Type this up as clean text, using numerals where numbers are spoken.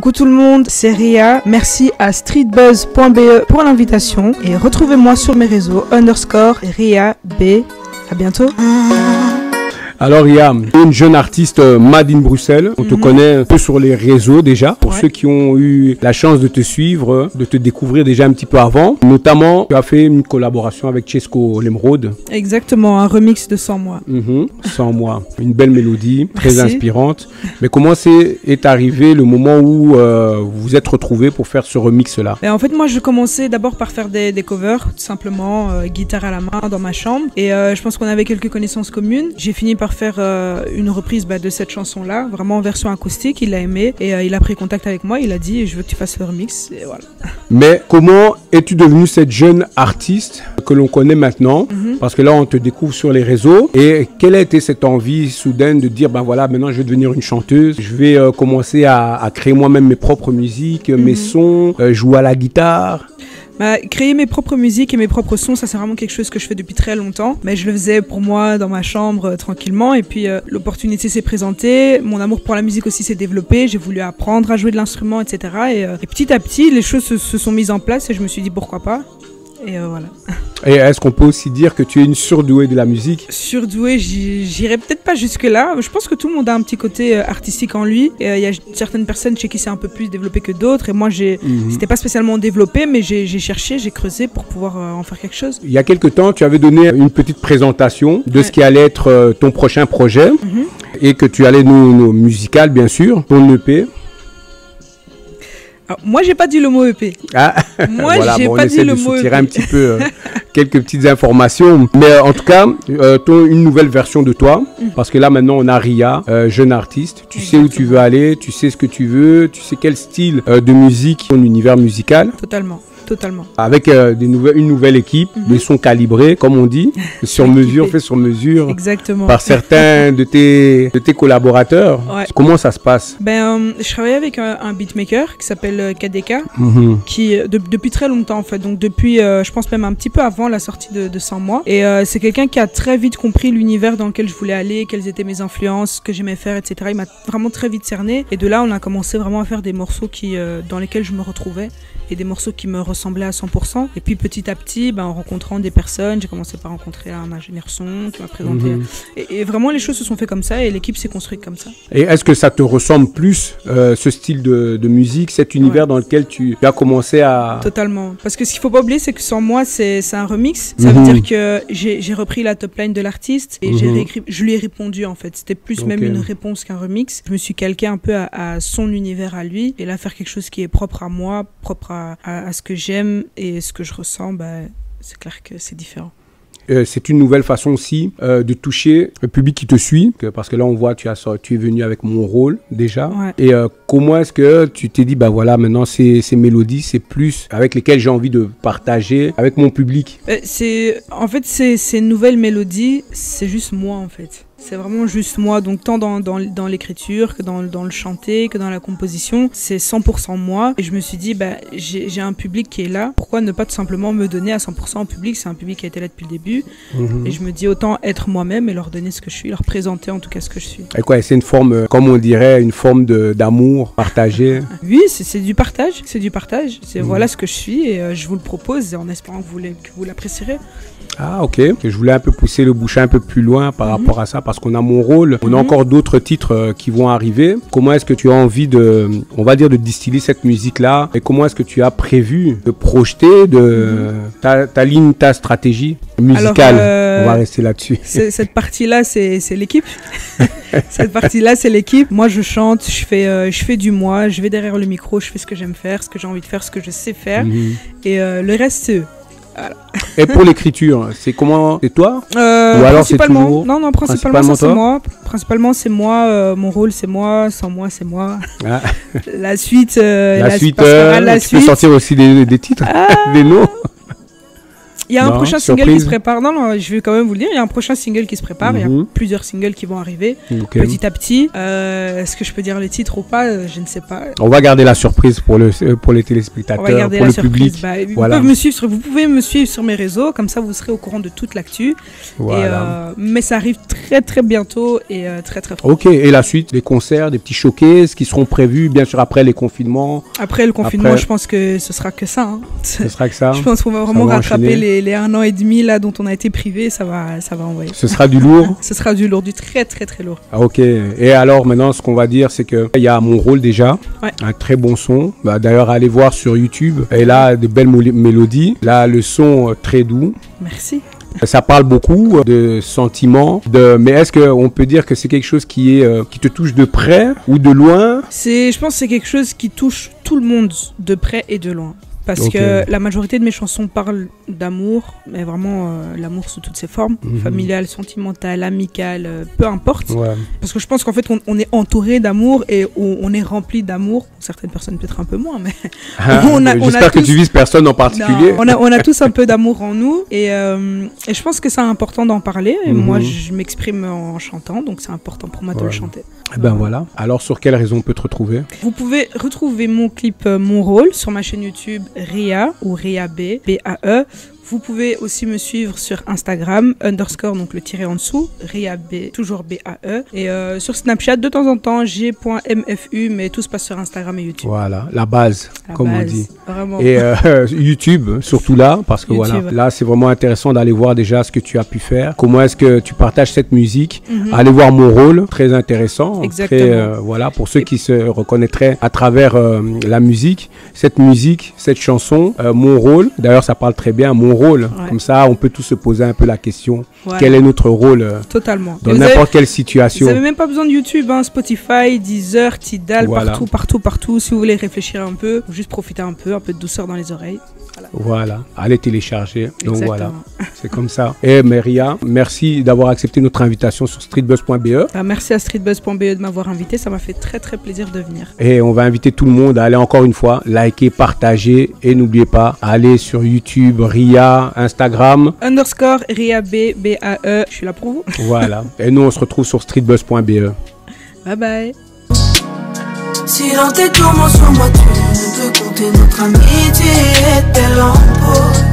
Coucou tout le monde, c'est Ria. Merci à streetbuzz.be pour l'invitation et retrouvez-moi sur mes réseaux _Ria B. À bientôt. Alors il y a une jeune artiste Made in Bruxelles, on te connaît un peu sur les réseaux déjà, pour ceux qui ont eu la chance de te suivre, de te découvrir déjà un petit peu avant. Notamment, tu as fait une collaboration avec Chesco Lemrod. Exactement, un remix de 100 mois. 100 mois, une belle mélodie, très inspirante. Mais comment est arrivé le moment où vous vous êtes retrouvés pour faire ce remix-là? En fait, moi je commençais d'abord par faire des covers, tout simplement, guitare à la main dans ma chambre. Et je pense qu'on avait quelques connaissances communes. J'ai fini par faire une reprise de cette chanson-là, vraiment en version acoustique. Il l'a aimé et il a pris contact avec moi. Il a dit je veux que tu fasses le remix et voilà. Mais comment es-tu devenue cette jeune artiste que l'on connaît maintenant? Parce que là on te découvre sur les réseaux. Et quelle a été cette envie soudaine de dire ben voilà, maintenant je vais devenir une chanteuse, je vais commencer à créer moi-même mes propres musiques, mes sons, jouer à la guitare? Créer mes propres musiques et mes propres sons, ça c'est vraiment quelque chose que je fais depuis très longtemps. Mais je le faisais pour moi dans ma chambre tranquillement. Et puis l'opportunité s'est présentée. Mon amour pour la musique aussi s'est développé. J'ai voulu apprendre à jouer de l'instrument, etc. Et petit à petit, les choses se sont mises en place et je me suis dit pourquoi pas. Et voilà. Et est-ce qu'on peut aussi dire que tu es une surdouée de la musique? Surdouée, j'irai peut-être pas jusque-là. Je pense que tout le monde a un petit côté artistique en lui. Il y a certaines personnes chez qui c'est un peu plus développé que d'autres. Et moi, c'était pas spécialement développé, mais j'ai cherché, j'ai creusé pour pouvoir en faire quelque chose. Il y a quelques temps, tu avais donné une petite présentation de ce qui allait être ton prochain projet et que tu allais nous musical, bien sûr, ton EP. Alors, moi, j'ai pas dit le mot EP. Moi, voilà, j'ai pas dit le mot EP. Un petit peu quelques petites informations. Mais en tout cas, une nouvelle version de toi. Parce que là, maintenant, on a Ria, jeune artiste. Tu sais où tu veux aller, tu sais ce que tu veux, tu sais quel style de musique, ton univers musical. Totalement. Avec une nouvelle équipe, des sons calibrés, comme on dit, sur mesure, fait sur mesure. Exactement. Par certains de tes collaborateurs. Ouais. Comment ça se passe? Je travaille avec un beatmaker qui s'appelle KDK, qui depuis très longtemps en fait, donc depuis, je pense même un petit peu avant la sortie de 100 mois. Et c'est quelqu'un qui a très vite compris l'univers dans lequel je voulais aller, quelles étaient mes influences, ce que j'aimais faire, etc. Il m'a vraiment très vite cerné. Et de là, on a commencé vraiment à faire des morceaux dans lesquels je me retrouvais. Et des morceaux qui me ressemblaient à 100%. Et puis petit à petit, en rencontrant des personnes, j'ai commencé par rencontrer un ingénieur son qui m'a présenté. Et vraiment, les choses se sont faites comme ça et l'équipe s'est construite comme ça. Et est-ce que ça te ressemble plus, ce style de musique, cet univers dans lequel tu as commencé à... Totalement. Parce que ce qu'il ne faut pas oublier, c'est que 100 mois, c'est un remix. Ça veut dire que j'ai repris la top line de l'artiste et je lui ai répondu en fait. C'était plus même une réponse qu'un remix. Je me suis calqué un peu à son univers à lui et là, faire quelque chose qui est propre à moi, propre à ce que j'aime et ce que je ressens, c'est clair que c'est différent. C'est une nouvelle façon aussi de toucher le public qui te suit, parce que là on voit tu es venu avec mon rôle déjà. Et comment est-ce que tu t'es dit voilà, maintenant ces mélodies c'est plus avec lesquelles j'ai envie de partager avec mon public? En fait ces nouvelles mélodies, c'est juste moi en fait. C'est vraiment juste moi, donc tant dans l'écriture que dans le chanter, que dans la composition, c'est 100% moi. Et je me suis dit, j'ai un public qui est là, pourquoi ne pas tout simplement me donner à 100% au public? C'est un public qui a été là depuis le début. Et je me dis, autant être moi-même et leur donner ce que je suis, leur présenter en tout cas ce que je suis. Et quoi, c'est une forme, comme on dirait, une forme d'amour partagé? Oui, c'est du partage, voilà ce que je suis et je vous le propose en espérant que vous l'apprécierez. Ah ok, je voulais un peu pousser le bouchon un peu plus loin par rapport à ça, parce qu'on a mon rôle, on a encore d'autres titres qui vont arriver. Comment est-ce que tu as envie on va dire, de distiller cette musique-là, et comment est-ce que tu as prévu de projeter ta ligne, ta stratégie musicale? On va rester là-dessus. Cette partie-là, c'est l'équipe. Cette partie-là, c'est l'équipe. Moi, je chante, je fais du moi, je vais derrière le micro, je fais ce que j'aime faire, ce que j'ai envie de faire, ce que je sais faire, et le reste, c'est eux. Voilà. Et pour l'écriture, c'est comment? C'est toi? Ou alors c'est toujours... Non, principalement c'est moi. Principalement c'est moi. Mon rôle c'est moi. Sans moi c'est moi. La suite. Tu peux sortir aussi des titres, des noms. Il y a un prochain single qui se prépare. Non, je vais quand même vous le dire. Il y a un prochain single qui se prépare. Il y a plusieurs singles qui vont arriver petit à petit. Est-ce que je peux dire les titres ou pas? Je ne sais pas. On va garder la surprise pour les téléspectateurs, pour le public. Voilà. Vous pouvez me suivre sur mes réseaux. Comme ça, vous serez au courant de toute l'actu. Voilà. Mais ça arrive très, très bientôt et très, très fort. Ok. Et la suite, les concerts, des petits showcases qui seront prévus, bien sûr, après les confinements. Après le confinement, je pense que ce sera que ça. Hein. Ce sera que ça. Je pense qu'on va vraiment rattraper les 1 an et demi là dont on a été privé. Ça va envoyer. Ce sera du lourd. Ce sera du lourd, du très très très lourd. Ah, ok. Et alors maintenant, ce qu'on va dire, c'est que il y a Mon Rôle déjà, un très bon son. D'ailleurs, allez voir sur YouTube. Et là, de belles mélodies. Là, le son très doux. Merci. Ça parle beaucoup de sentiments, mais est-ce qu'on peut dire que c'est quelque chose qui te touche de près ou de loin? Je pense que c'est quelque chose qui touche tout le monde de près et de loin. Parce que la majorité de mes chansons parlent d'amour, mais vraiment l'amour sous toutes ses formes, familial, sentimental, amical, peu importe. Ouais. Parce que je pense qu'en fait on est entouré d'amour et on est rempli d'amour. Certaines personnes peut-être un peu moins, mais j'espère que tu vises personne en particulier. Non, on a tous un peu d'amour en nous et je pense que c'est important d'en parler. Et moi je m'exprime en chantant, donc c'est important pour moi de le chanter. Ben voilà. Alors sur quelle raison on peut te retrouver? Vous pouvez retrouver mon clip Mon Rôle sur ma chaîne YouTube Ria ou Ria B, B-A-E. Vous pouvez aussi me suivre sur Instagram, _ donc le tiré en dessous, Ria B, toujours B-A-E. Et sur Snapchat, de temps en temps, G.mfu, mais tout se passe sur Instagram et YouTube. Voilà, la base, on dit. Vraiment. Et YouTube, surtout là, parce que YouTube. Voilà, là c'est vraiment intéressant d'aller voir déjà ce que tu as pu faire. Comment est-ce que tu partages cette musique. Allez voir Mon Rôle, très intéressant. Exactement. Très, voilà, pour ceux qui se reconnaîtraient à travers la musique, cette chanson, Mon Rôle, d'ailleurs ça parle très bien, Mon Rôle. Comme ça, on peut tous se poser un peu la question. Quel est notre rôle totalement. Dans n'importe quelle situation. Vous n'avez même pas besoin de YouTube, hein, Spotify, Deezer, Tidal, partout. Si vous voulez réfléchir un peu, juste profiter un peu de douceur dans les oreilles. Voilà, allez télécharger. Donc voilà, c'est comme ça. Et Ria, merci d'avoir accepté notre invitation sur streetbuzz.be. Merci à streetbuzz.be de m'avoir invité, ça m'a fait très très plaisir de venir. Et on va inviter tout le monde à aller encore une fois, liker, partager et n'oubliez pas, aller sur YouTube, Ria, Instagram. _ Ria B, B-A-E, je suis là pour vous. Voilà, et nous on se retrouve sur streetbuzz.be. Bye bye. Si dans tes tourments sur moi tu ne peux compter, notre amitié est-elle en pause?